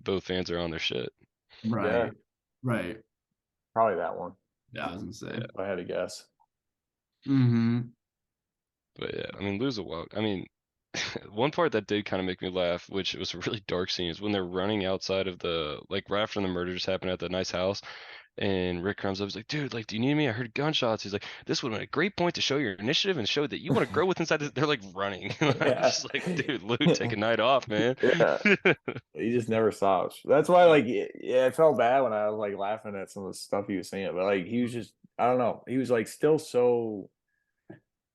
both fans are on their shit. Right. Yeah, Right. probably that one. Yeah, I was gonna say. If I had to guess. Mm-hmm. But yeah, I mean, lose a wild. I mean, one part that did kind of make me laugh, which was a really dark scene, is when they're running outside of like right after the murder just happened at the nice house, and Rick comes up, he's like, "Dude, like, do you need me? I heard gunshots." He's like, "This would have been a great point to show your initiative and show that you want to grow with inside this." They're like running. I'm Yeah. just like, dude, Luke, take a night off, man. Yeah. He just never stops. That's why, like, yeah, it felt bad when I was like laughing at some of the stuff he was saying, but like he was just, I don't know, he was like still so,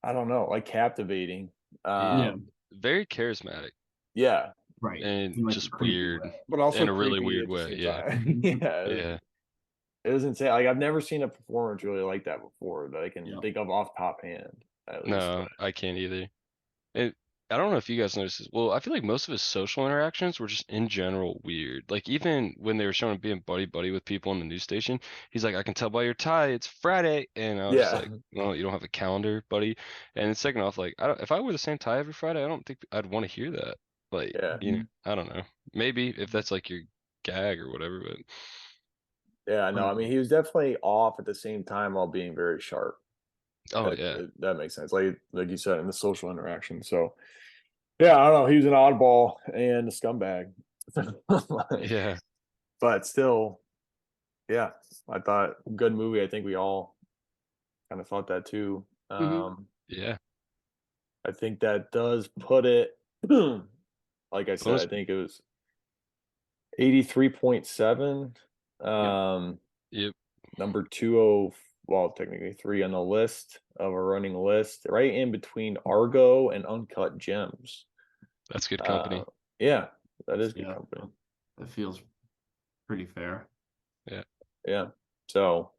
I don't know, like captivating. Yeah. Very charismatic Right. and In like a just creepy weird way. but also in a really creepy weird at the way. same Yeah, time. Yeah, yeah. it was insane. Like I've never seen a performance really like that before that I can Yeah. think of off top hand, at least. No, I can't either. It, I don't know if you guys noticed this. Well, I feel like most of his social interactions were just in general weird. Like even when they were showing him being buddy buddy with people on the news station, he's like, "I can tell by your tie, it's Friday," and I was just Yeah, like, "Well, you don't have a calendar, buddy." And then second off, like, if I wore the same tie every Friday, I don't think I'd want to hear that. Like, yeah, Mhm. I don't know. Maybe if that's like your gag or whatever, but yeah. No, I Right. mean he was definitely off at the same time while being very sharp. oh yeah, That makes sense. Like you said in the social interaction. So yeah, I don't know. He was an oddball and a scumbag. Like, yeah, but still, yeah, I thought good movie. I think we all kind of thought that too. Mhm. yeah. I think that does put it. Like I said, Bonus- I think it was 83.7. Yep, Number 20, well, technically 3 on the list of a running list, right in between Argo and Uncut Gems. that's good company. Yeah, that is good Yeah. company. That feels pretty fair. Yeah. So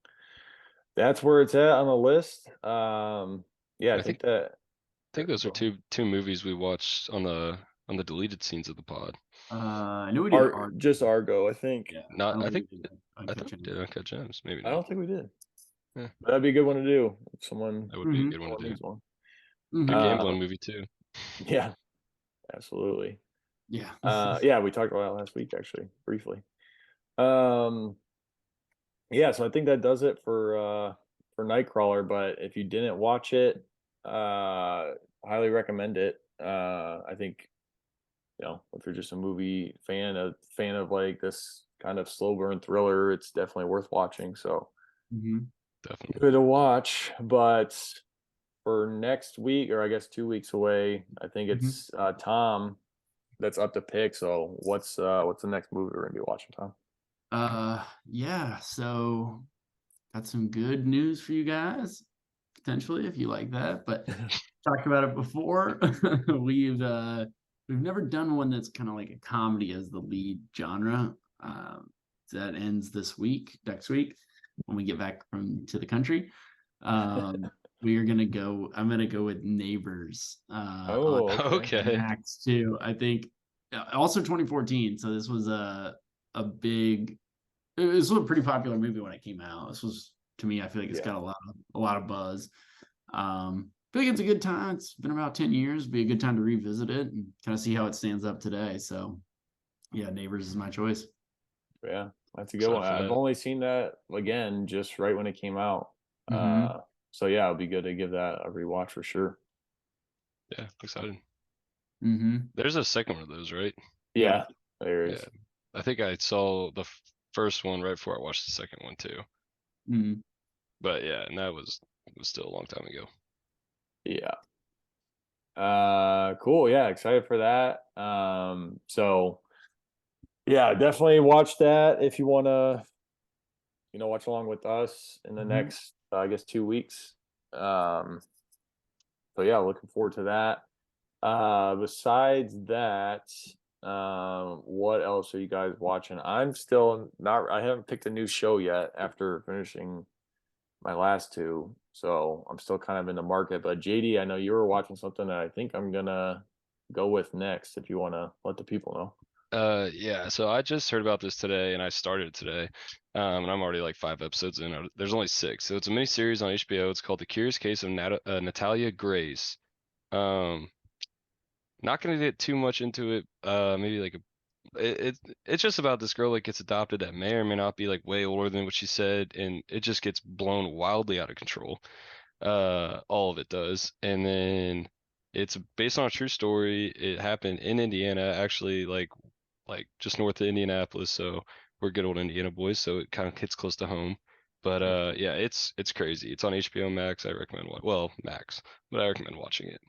that's where it's at on the list. Yeah, I I think think- that I think those are go ahead. two movies we watched on the deleted scenes of the pod. I knew we did art. Just Argo, I think. Yeah. Not, I think, we did I Uncut thought we Gems. did Uncut Gems. Maybe I not. don't think we did. Yeah. But that'd be a good one to do if someone That would be a Mhm. good one to do. needs one. Mhm. Good Uh, gambling movie too. Yeah, absolutely. Yeah. Yeah, we talked about it last week actually, briefly. Yeah, so I think that does it for Nightcrawler, but if you didn't watch it, highly recommend it. I think, if you're just a movie fan, a fan of like this kind of slow burn thriller, it's definitely worth watching. So Mhm. Definitely. good to watch. But for next week, or I guess 2 weeks away, I think it's Tom that's up to pick. So what's the next movie we're gonna be watching, Tom? Yeah, so got some good news for you guys, potentially, if you like that. But talked about it before. We've never done one that's kind of like a comedy as the lead genre. That ends next week, when we get back to the country. We are gonna go. I'm gonna go with Neighbors. Oh, On okay. Okay. Max too. I think also 2014. So this was a big. It was a pretty popular movie when it came out. This was, to me, I feel like it's Yeah. got a lot of buzz. I feel like it's a good time. It's been about 10 years. Be a good time to revisit it and kind of see how it stands up today. So yeah, Neighbors is my choice. Yeah, that's a good Excited one. for I've that. only seen that again just right when it came out. Mhm. So yeah, it'll be good to give that a rewatch for sure. Yeah, excited. Mm-hmm. There's a second one of those, right? Yeah, there is. Yeah. I think I saw the first one right before I watched the second one too. Mm-hmm. But yeah, and that was still a long time ago. Yeah. Cool. Yeah, excited for that. So yeah, definitely watch that if you want to, watch along with us in the Mhm. next, I guess, 2 weeks. So yeah, looking forward to that. Besides that, what else are you guys watching? I'm still not. I haven't picked a new show yet after finishing my last two, so I'm still kind of in the market. But JD, I know you were watching something that I think I'm gonna go with next. If you want to let the people know. Yeah, so I just heard about this today and I started it today. And I'm already like 5 episodes in. There's only 6. So it's a mini series on HBO. It's called The Curious Case of Natalia Grace. Um, Not gonna get too much into it. Maybe like it's just about this girl that gets adopted that may or may not be like way older than what she said, and it just gets blown wildly out of control. All of it does. And then it's based on a true story. It happened in Indiana, actually, like just north of Indianapolis. So we're good old Indiana boys, so it kind of hits close to home. But yeah, it's crazy. It's on HBO Max. I recommend Max, but I recommend watching it.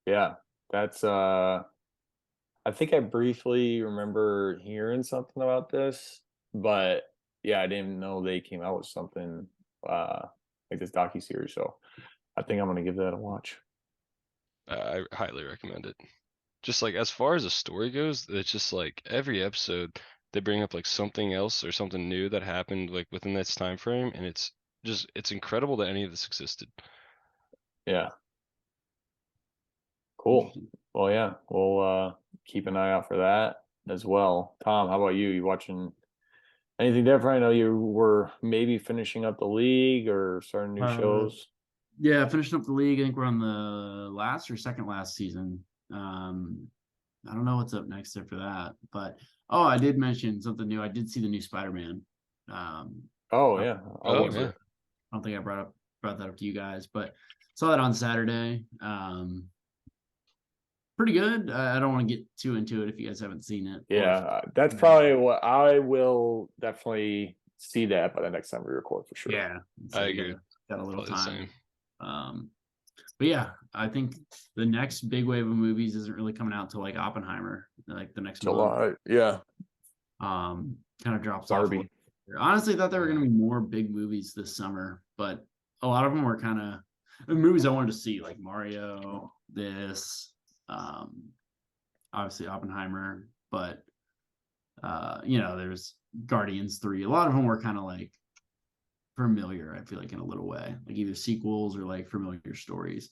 Yeah, that's. I think I briefly remember hearing something about this, but yeah, I didn't know they came out with something like this docu-series. So I think I'm gonna give that a watch. I highly recommend it. Just like as far as the story goes, it's just like every episode they bring up like something else or something new that happened like within this time frame, and it's incredible that any of this existed. Yeah, cool. Well, yeah, we'll keep an eye out for that as well. Tom, how about you? You watching anything different? I know you were maybe finishing up the league or starting new shows. Yeah, finishing up the league. I think we're on the last or second last season. I don't know what's up next after that, but I did mention something new. I did see the new Spider-Man. Oh I yeah, I'll Oh look for yeah. it. I don't think I brought that up to you guys, but saw that on Saturday. Pretty good. I don't want to get too into it if you guys haven't seen it. or Yeah, that's probably what I will definitely see that by the next time we record for sure. yeah. So I we agree. got a little Probably the time. same. But yeah, I think the next big wave of movies isn't really coming out till like Oppenheimer, like the next month. July. Yeah. Kind of drops off. Barbie. Honestly, I thought there were going to be more big movies this summer, but a lot of them were kind of movies I wanted to see, like Mario, obviously Oppenheimer, but there's Guardians 3. A lot of them were kind of like familiar, I feel like, in a little way, like either sequels or like familiar stories.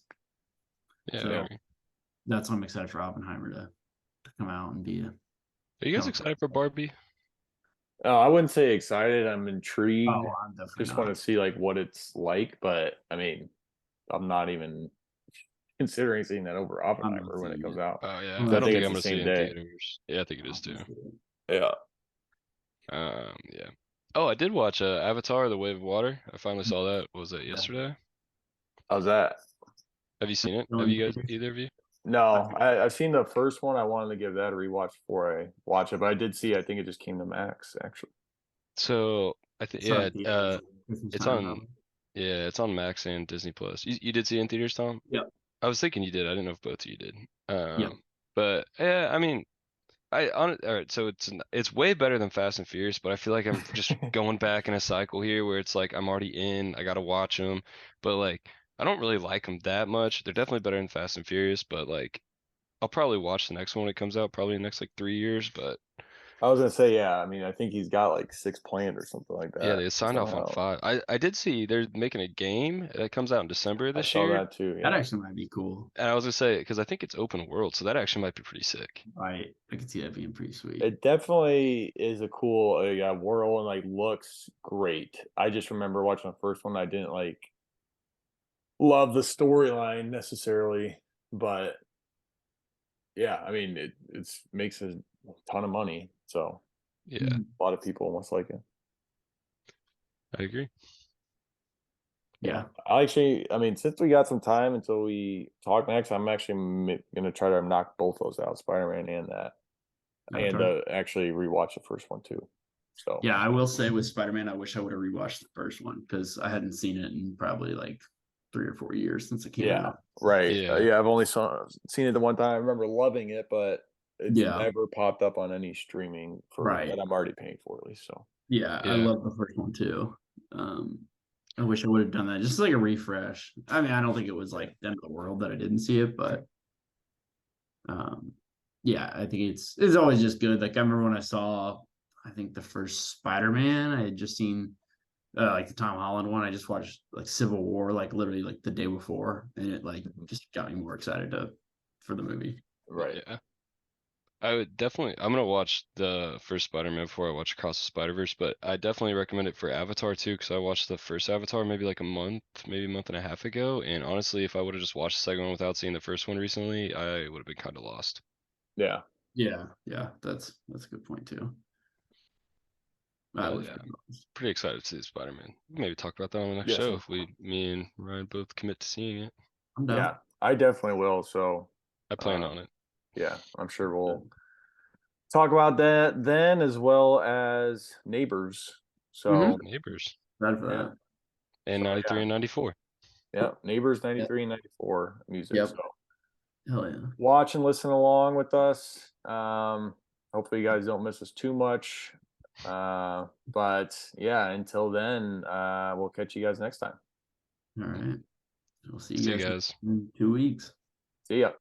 Yeah. So that's why I'm excited for Oppenheimer to come out and be a. Are you guys excited for Barbie? I wouldn't say excited. I'm intrigued. Oh, I'm definitely Just not. want to see like what it's like, but I mean, I'm not even considering seeing that over Oppenheimer when it seeing comes it. out. Oh yeah, Well, I I don't think think it's I'm the gonna see same it in day. theaters. Yeah, I think it is too. Yeah. Yeah. Oh, I did watch Avatar: The Way of Water. I finally saw that. What was that yesterday? How's that? Have you seen it? Still Have in you guys, theaters? either of you? No, I've seen the first one. I wanted to give that a rewatch before I watch it, but I did see. I think it just came to Max actually. So I think Saw it yeah, in theaters Christmas it's time, on probably. yeah, it's on Max and Disney Plus. You did see it in theaters, Tom? Yep. I was thinking you did. I didn't know if both of you did. Yep. But yeah, I mean, all right. So it's way better than Fast and Furious, but I feel like I'm just going back in a cycle here where it's like I'm already in. I gotta watch them, but like I don't really like them that much. They're definitely better than Fast and Furious, but like I'll probably watch the next one when it comes out, probably in the next like 3 years. But I was gonna say, yeah. I mean, I think he's got like 6 planned or something like yeah, that. they signed off on Somehow 5. I did see they're making a game that comes out in December I this saw year. that too. That Yeah, actually might be cool. And I was gonna say, because I think it's open world, so that actually might be pretty sick. I could see that being pretty sweet. it definitely is a cool world and like looks great. I just remember watching the first one. I didn't like love the storyline necessarily, but yeah, I mean it's makes a ton of money, so Yeah, a lot of people almost like it. I agree. Yeah. I mean, since we got some time until we talk next, I'm actually gonna try to knock both those out, Spider-Man and that, and Avatar. actually rewatch the first one too. So Yeah, I will say with Spider-Man, I wish I would have rewatched the first one because I hadn't seen it in probably like 3 or 4 years since it came yeah, out. right. Yeah. Yeah, I've only seen it the one time. I remember loving it, but it's Yeah. never popped up on any streaming for Right. that I'm already paying for at least. So Yeah, I Yeah. love the first one too. I wish I would have done that, just like a refresh. I mean, I don't think it was like the end of the world that I didn't see it, but yeah, I think it's always just good. Like I remember when I saw, I think the first Spider-Man, I had just seen like the Tom Holland one. I just watched like Civil War, like literally like the day before, and it like just got me more excited for the movie. right. Yeah. I would definitely. I'm gonna watch the first Spider-Man before I watch Across the Spider-Verse, but I definitely recommend it for Avatar too, because I watched the first Avatar maybe like maybe a month and a half ago, and honestly, if I would have just watched the second one without seeing the first one recently, I would have been kind of lost. Yeah. Yeah, that's a good point too. But yeah, I'm pretty excited to see Spider-Man. Maybe talk about that on the next Yes. show if me and Ryan both commit to seeing it. I'm down. Yeah, I definitely will. So I plan on it. yeah, I'm sure we'll talk about that then as well as Neighbors. So Neighbors Glad for yeah. that. and So, 93 yeah. and 94. Yeah, Neighbors 93 and 94 music. Yep. So Hell yeah. watch and listen along with us. Hopefully you guys don't miss us too much. But yeah, until then, we'll catch you guys next time. All right. We'll see See you you guys guys. in 2 weeks. See ya.